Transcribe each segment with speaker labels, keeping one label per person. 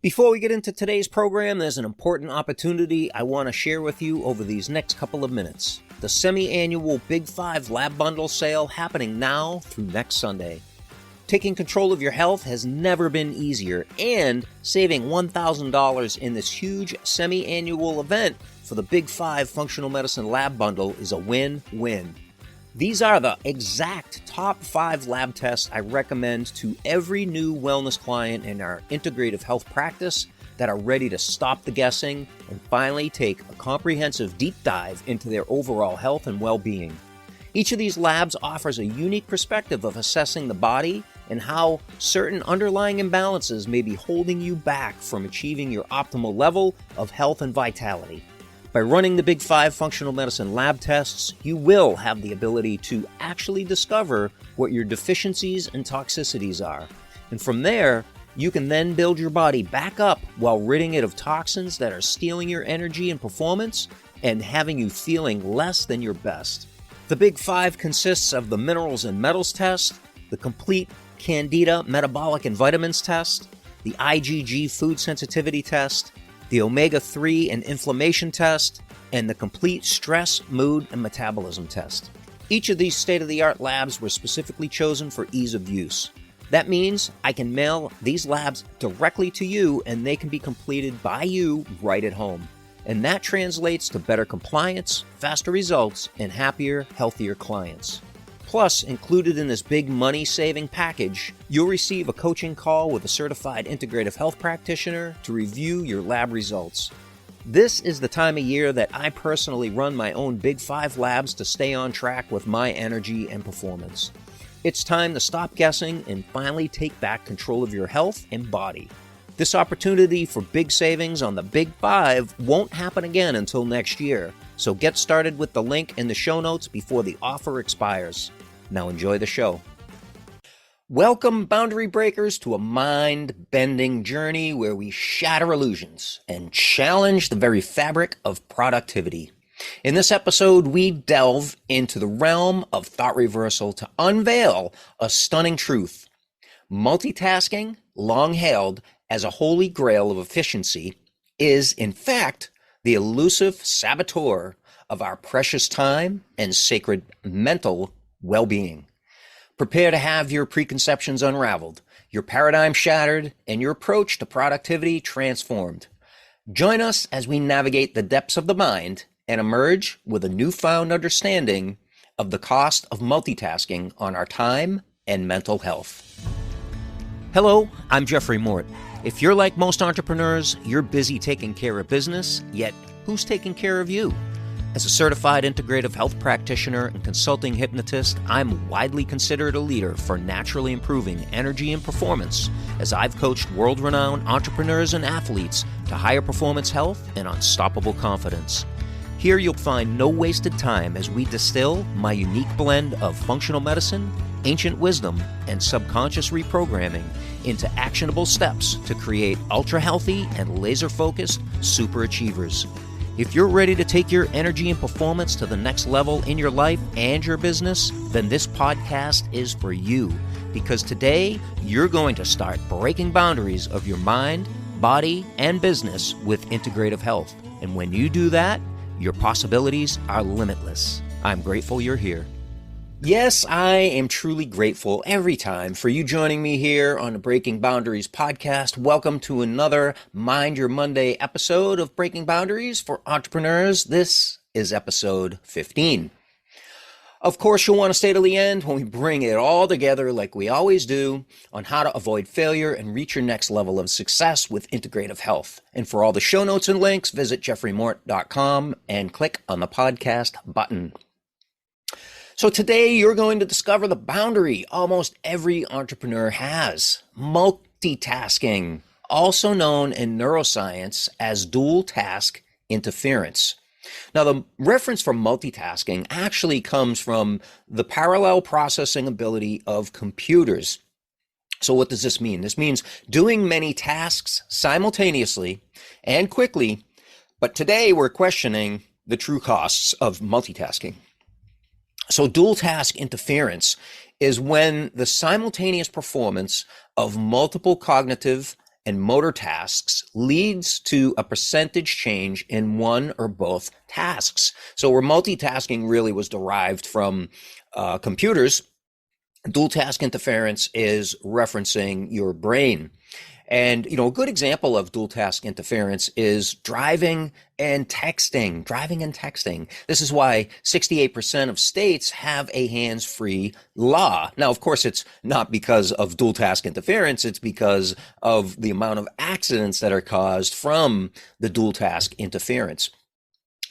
Speaker 1: Before we get into today's program, there's an important opportunity I want to share with you over these next couple of minutes. The semi-annual Big 5 Lab Bundle sale happening now through next Sunday. Taking control of your health has never been easier, and saving $1,000 in this huge semi-annual event for the Big 5 Functional Medicine Lab Bundle is a win-win. These are the exact top 5 lab tests I recommend to every new wellness client in our integrative health practice that are ready to stop the guessing and finally take a comprehensive deep dive into their overall health and well-being. Each of these labs offers a unique perspective of assessing the body and how certain underlying imbalances may be holding you back from achieving your optimal level of health and vitality. By running the Big 5 Functional Medicine lab tests, you will have the ability to actually discover what your deficiencies and toxicities are. And from there, you can then build your body back up while ridding it of toxins that are stealing your energy and performance and having you feeling less than your best. The Big 5 consists of the Minerals and Metals test, the complete Candida Metabolic and Vitamins test, the IgG Food Sensitivity test, the Omega-3 and Inflammation test, and the complete Stress, Mood, and Metabolism test. Each of these state-of-the-art labs were specifically chosen for ease of use. That means I can mail these labs directly to you and they can be completed by you right at home. And that translates to better compliance, faster results, and happier, healthier clients. Plus, included in this big money-saving package, you'll receive a coaching call with a certified integrative health practitioner to review your lab results. This is the time of year that I personally run my own Big 5 labs to stay on track with my energy and performance. It's time to stop guessing and finally take back control of your health and body. This opportunity for big savings on the Big 5 won't happen again until next year, so get started with the link in the show notes before the offer expires. Now enjoy the show. Welcome, boundary breakers, to a mind-bending journey where we shatter illusions and challenge the very fabric of productivity. In this episode, we delve into the realm of thought reversal to unveil a stunning truth. Multitasking, long hailed as a holy grail of efficiency, is, in fact, the elusive saboteur of our precious time and sacred mental well-being. Prepare to have your preconceptions unraveled, your paradigm shattered, and your approach to productivity transformed. Join us as we navigate the depths of the mind and emerge with a newfound understanding of the cost of multitasking on our time and mental health. Hello, I'm Jeffrey Mort. If you're like most entrepreneurs, you're busy taking care of business, yet who's taking care of you? As a certified integrative health practitioner and consulting hypnotist, I'm widely considered a leader for naturally improving energy and performance, as I've coached world-renowned entrepreneurs and athletes to higher performance health and unstoppable confidence. Here you'll find no wasted time as we distill my unique blend of functional medicine, ancient wisdom, and subconscious reprogramming into actionable steps to create ultra-healthy and laser-focused super achievers. If you're ready to take your energy and performance to the next level in your life and your business, then this podcast is for you, because today you're going to start breaking boundaries of your mind, body, and business with integrative health. And when you do that, your possibilities are limitless. I'm grateful you're here. Yes, I am truly grateful every time for you joining me here on the Breaking Boundaries podcast. Welcome to another Mind Your Monday episode of Breaking Boundaries for Entrepreneurs. This is episode 15. Of course, you'll want to stay till the end when we bring it all together like we always do on how to avoid failure and reach your next level of success with integrative health. And for all the show notes and links, visit jeffreymort.com and click on the podcast button. So today you're going to discover the boundary almost every entrepreneur has: multitasking, also known in neuroscience as dual task interference. Now, the reference for multitasking actually comes from the parallel processing ability of computers. So what does this mean? This means doing many tasks simultaneously and quickly, but today we're questioning the true costs of multitasking. So dual task interference is when the simultaneous performance of multiple cognitive and motor tasks leads to a percentage change in one or both tasks. So where multitasking really was derived from computers, dual task interference is referencing your brain. And, a good example of dual task interference is driving and texting. This is why 68% of states have a hands-free law. Now, of course, it's not because of dual task interference. It's because of the amount of accidents that are caused from the dual task interference.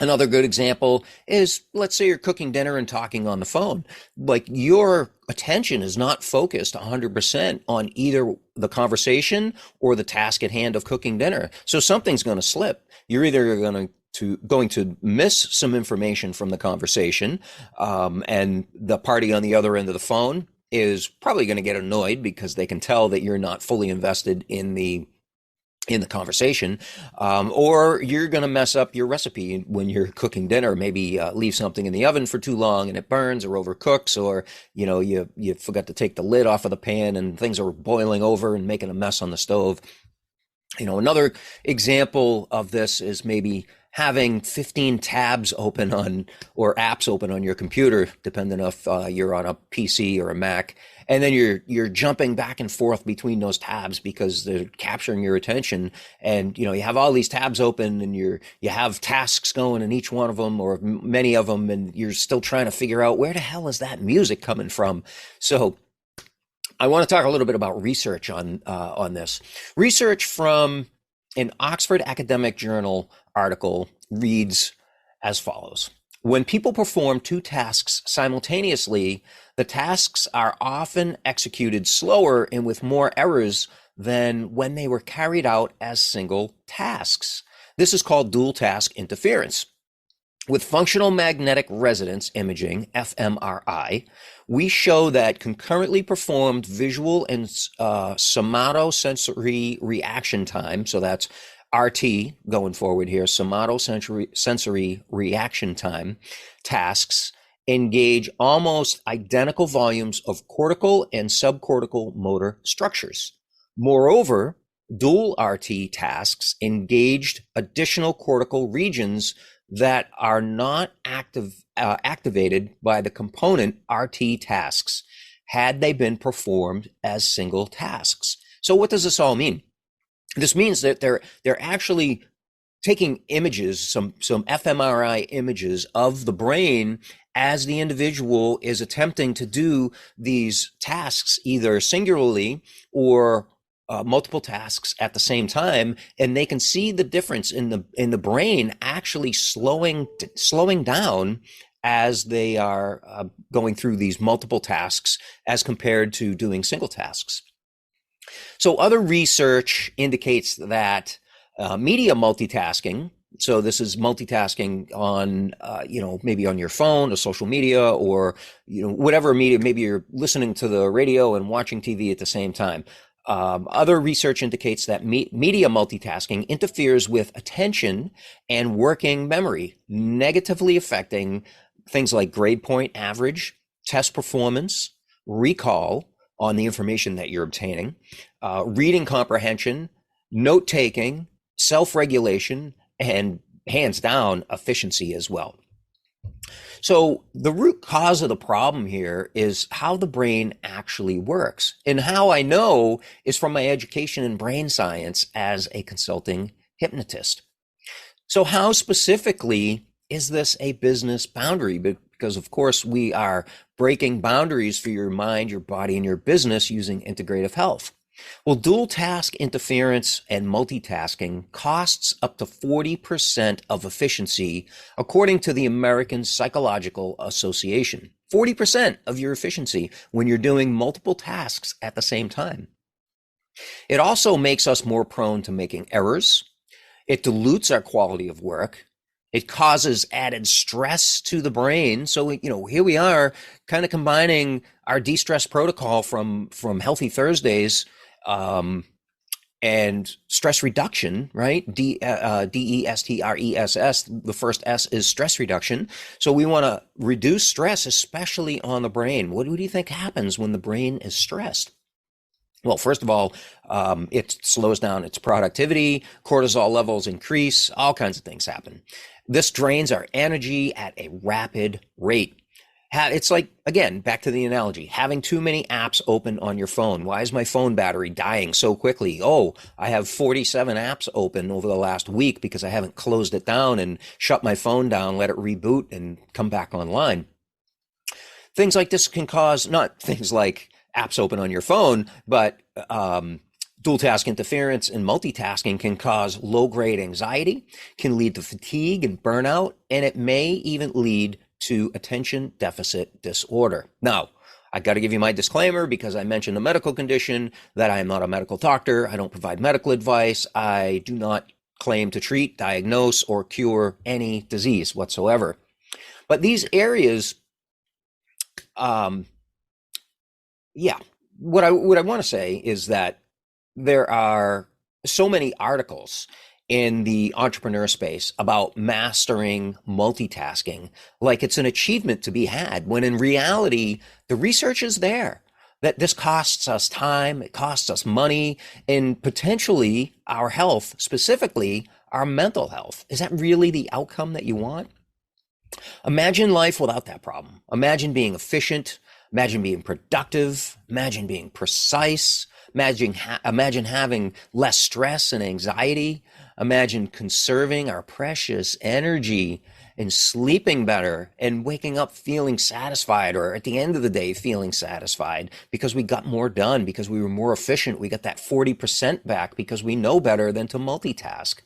Speaker 1: Another good example is, let's say you're cooking dinner and talking on the phone. Like, your attention is not focused 100% on either the conversation or the task at hand of cooking dinner. So something's going to slip. You're either going to miss some information from the conversation, and the party on the other end of the phone is probably going to get annoyed because they can tell that you're not fully invested in the conversation, or you're going to mess up your recipe when you're cooking dinner. Maybe leave something in the oven for too long and it burns or overcooks, or you forgot to take the lid off of the pan and things are boiling over and making a mess on the stove. Another example of this is maybe having 15 tabs open on, or apps open on your computer, depending if you're on a PC or a Mac, and then you're jumping back and forth between those tabs because they're capturing your attention. And you have all these tabs open, and you have tasks going in each one of them, or many of them, and you're still trying to figure out where the hell is that music coming from. So I want to talk a little bit about research on this. Research from an Oxford Academic Journal article reads as follows. When people perform two tasks simultaneously, the tasks are often executed slower and with more errors than when they were carried out as single tasks. This is called dual task interference. With functional magnetic resonance imaging, fMRI, we show that concurrently performed visual and somatosensory reaction time, so that's RT going forward here, somatosensory reaction time tasks engage almost identical volumes of cortical and subcortical motor structures. Moreover, dual RT tasks engaged additional cortical regions that are not activated by the component RT tasks had they been performed as single tasks. So what does this all mean? This means that they're actually taking images, some fMRI images of the brain as the individual is attempting to do these tasks either singularly or multiple tasks at the same time, and they can see the difference in the brain actually slowing down as they are going through these multiple tasks as compared to doing single tasks. So other research indicates that media multitasking, so this is multitasking on, maybe on your phone or social media or, whatever media, maybe you're listening to the radio and watching TV at the same time. Other research indicates that media multitasking interferes with attention and working memory, negatively affecting things like grade point average, test performance, recall on the information that you're obtaining, reading comprehension, note-taking, self-regulation, and hands down efficiency as well. So the root cause of the problem here is how the brain actually works. And how I know is from my education in brain science as a consulting hypnotist. So how specifically is this a business boundary? Because of course we are breaking boundaries for your mind, your body, and your business using integrative health. Well, dual task interference and multitasking costs up to 40% of efficiency, according to the American Psychological Association. 40% of your efficiency when you're doing multiple tasks at the same time. It also makes us more prone to making errors. It dilutes our quality of work. It causes added stress to the brain. So, here we are kind of combining our de-stress protocol from Healthy Thursdays and stress reduction, right? DESTRESS. The first S is stress reduction. So we want to reduce stress, especially on the brain. What do you think happens when the brain is stressed? Well, first of all, it slows down its productivity, cortisol levels increase, all kinds of things happen. This drains our energy at a rapid rate. It's like, again, back to the analogy, having too many apps open on your phone. Why is my phone battery dying so quickly? Oh, I have 47 apps open over the last week because I haven't closed it down and shut my phone down, let it reboot and come back online. Things like this can cause, not things like apps open on your phone, but dual task interference and multitasking can cause low-grade anxiety, can lead to fatigue and burnout, and it may even lead to attention deficit disorder. Now, I got to give you my disclaimer because I mentioned a medical condition that I am not a medical doctor. I don't provide medical advice. I do not claim to treat, diagnose, or cure any disease whatsoever. But these areas, what I want to say is that there are so many articles in the entrepreneur space about mastering multitasking, like it's an achievement to be had, when in reality, the research is there that this costs us time, it costs us money, and potentially our health, specifically our mental health. Is that really the outcome that you want? Imagine life without that problem. Imagine being efficient. Imagine being productive. Imagine being precise. Imagine having less stress and anxiety. Imagine conserving our precious energy and sleeping better and waking up feeling satisfied, or at the end of the day feeling satisfied because we got more done, because we were more efficient. We got that 40% back because we know better than to multitask.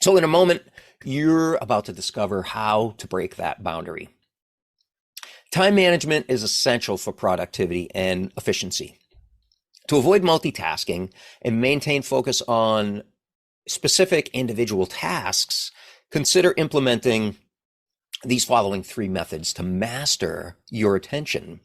Speaker 1: So in a moment, you're about to discover how to break that boundary. Time management is essential for productivity and efficiency. To avoid multitasking and maintain focus on specific individual tasks, consider implementing these following 3 methods to master your attention.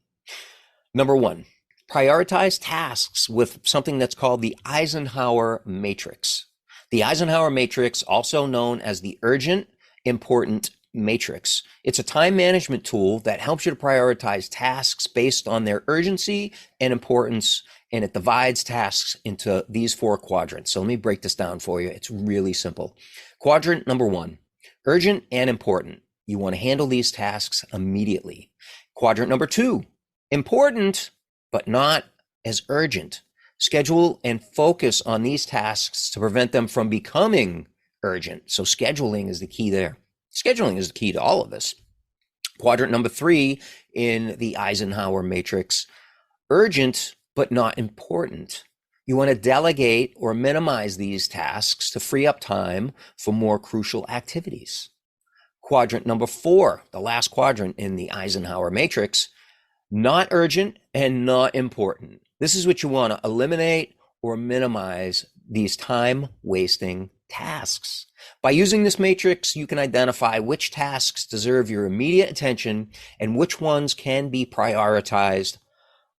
Speaker 1: Number 1, prioritize tasks with something that's called the Eisenhower matrix. The Eisenhower matrix, also known as the urgent, important matrix. It's a time management tool that helps you to prioritize tasks based on their urgency and importance, and it divides tasks into these 4 quadrants. So let me break this down for you. It's really simple. Quadrant number 1, urgent and important. You want to handle these tasks immediately. Quadrant number 2, important, but not as urgent. Schedule and focus on these tasks to prevent them from becoming urgent. So scheduling is the key there. Scheduling is the key to all of this. Quadrant number 3 in the Eisenhower matrix, urgent but not important. You want to delegate or minimize these tasks to free up time for more crucial activities. Quadrant number 4, the last quadrant in the Eisenhower matrix, not urgent and not important. This is what you want to eliminate or minimize these time-wasting tasks. By using this matrix, you can identify which tasks deserve your immediate attention and which ones can be prioritized,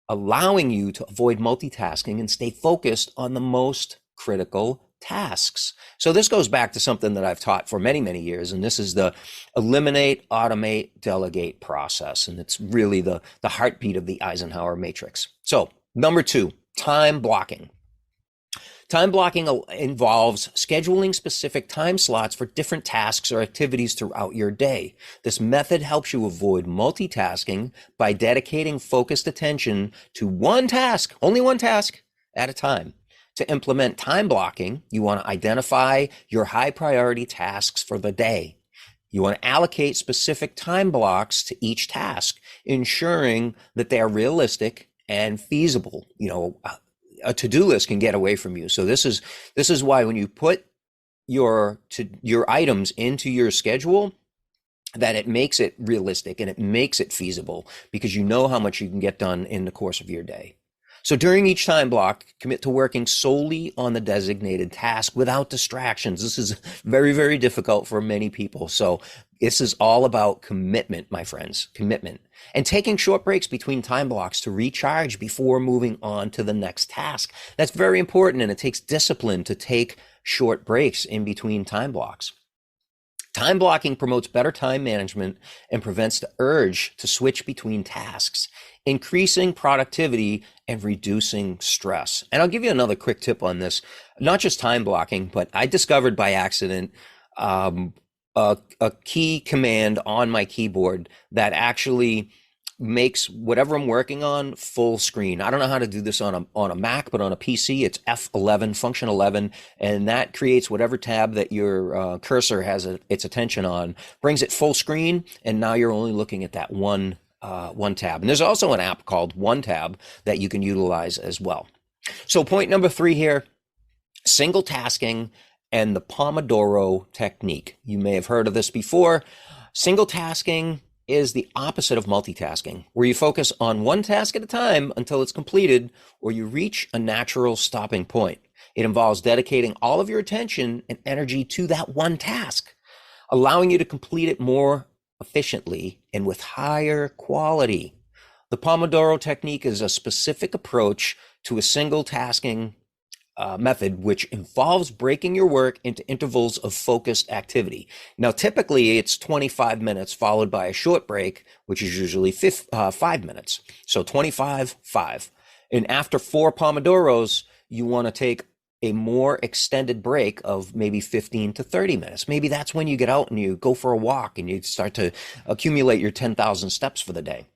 Speaker 1: allowing you to avoid multitasking and stay focused on the most critical tasks. So this goes back to something that I've taught for many, many years, and this is the eliminate, automate, delegate process. And it's really the heartbeat of the Eisenhower matrix. So number 2, time blocking. Time blocking involves scheduling specific time slots for different tasks or activities throughout your day. This method helps you avoid multitasking by dedicating focused attention to one task, only one task at a time. To implement time blocking, you want to identify your high priority tasks for the day. You want to allocate specific time blocks to each task, ensuring that they are realistic and feasible. A to-do list can get away from you. So this is why when you put your items into your schedule, that it makes it realistic and it makes it feasible, because you know how much you can get done in the course of your day. So during each time block, commit to working solely on the designated task without distractions. This is very, very difficult for many people. So this is all about commitment, my friends, commitment. And taking short breaks between time blocks to recharge before moving on to the next task. That's very important, and it takes discipline to take short breaks in between time blocks. Time blocking promotes better time management and prevents the urge to switch between tasks, increasing productivity and reducing stress. And I'll give you another quick tip on this, not just time blocking, but I discovered by accident a key command on my keyboard that actually makes whatever I'm working on full screen. I don't know how to do this on a Mac, but on a PC, it's F11, function 11, and that creates whatever tab that your cursor has its attention on, brings it full screen, and now you're only looking at that one tab. And there's also an app called One Tab that you can utilize as well. So point number 3 here, single tasking and the Pomodoro technique. You may have heard of this before. Single tasking is the opposite of multitasking, where you focus on one task at a time until it's completed or you reach a natural stopping point. It involves dedicating all of your attention and energy to that one task, allowing you to complete it more efficiently and with higher quality. The Pomodoro technique is a specific approach to a single tasking method, which involves breaking your work into intervals of focused activity. Now, typically it's 25 minutes followed by a short break, which is usually 5 minutes. So 25, 5. And after 4 Pomodoros, you want to take a more extended break of maybe 15 to 30 minutes. Maybe that's when you get out and you go for a walk and you start to accumulate your 10,000 steps for the day.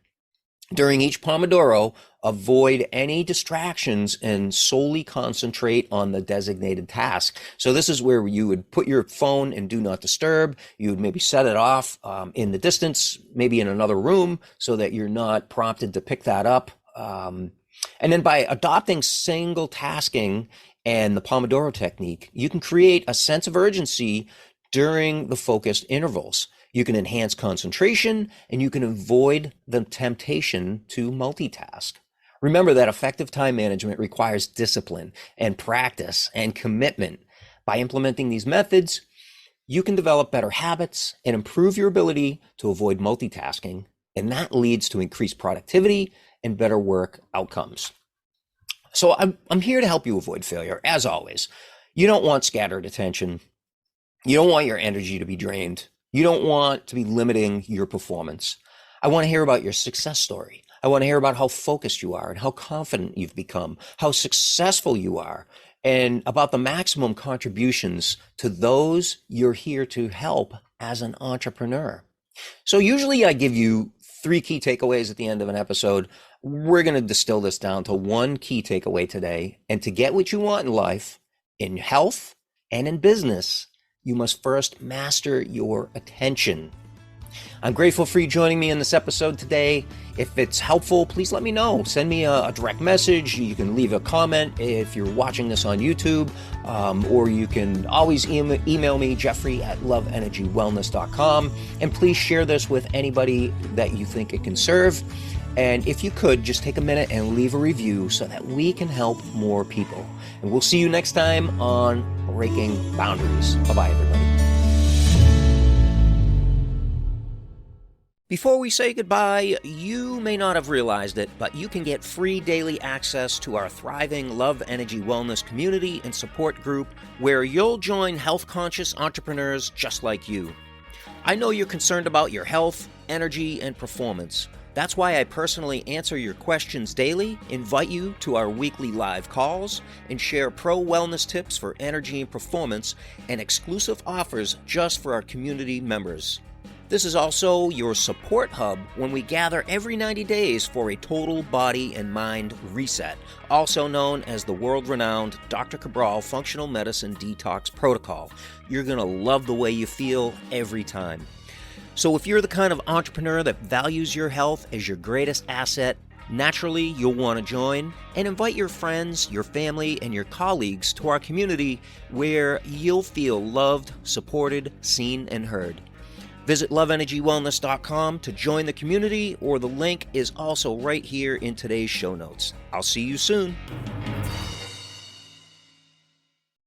Speaker 1: During each Pomodoro, avoid any distractions and solely concentrate on the designated task. So this is where you would put your phone in do not disturb. You would maybe set it off in the distance, maybe in another room, so that you're not prompted to pick that up. And then by adopting single tasking and the Pomodoro technique, you can create a sense of urgency during the focused intervals. You can enhance concentration and you can avoid the temptation to multitask. Remember that effective time management requires discipline and practice and commitment. By implementing these methods, you can develop better habits and improve your ability to avoid multitasking, and that leads to increased productivity and better work outcomes. So I'm here to help you avoid failure, as always. You don't want scattered attention. You don't want your energy to be drained. You don't want to be limiting your performance. I want to hear about your success story. I want to hear about how focused you are and how confident you've become, how successful you are, and about the maximum contributions to those you're here to help as an entrepreneur. So usually I give you 3 key takeaways at the end of an episode. We're going to distill this down to 1 key takeaway today. And to get what you want in life, in health, and in business, you must first master your attention. I'm grateful for you joining me in this episode today. If it's helpful, please let me know. Send me a direct message. You can leave a comment if you're watching this on YouTube, or you can always email me, jeffrey@loveenergywellness.com. And please share this with anybody that you think it can serve. And if you could, just take a minute and leave a review so that we can help more people. And we'll see you next time on Breaking Boundaries. Bye-bye, everybody. Before we say goodbye, you may not have realized it, but you can get free daily access to our thriving Love Energy Wellness community and support group where you'll join health-conscious entrepreneurs just like you. I know you're concerned about your health, energy, and performance. That's why I personally answer your questions daily, invite you to our weekly live calls, and share pro-wellness tips for energy and performance and exclusive offers just for our community members. This is also your support hub when we gather every 90 days for a total body and mind reset, also known as the world-renowned Dr. Cabral Functional Medicine Detox Protocol. You're going to love the way you feel every time. So if you're the kind of entrepreneur that values your health as your greatest asset, naturally you'll want to join and invite your friends, your family, and your colleagues to our community where you'll feel loved, supported, seen, and heard. Visit loveenergywellness.com to join the community, or the link is also right here in today's show notes. I'll see you soon.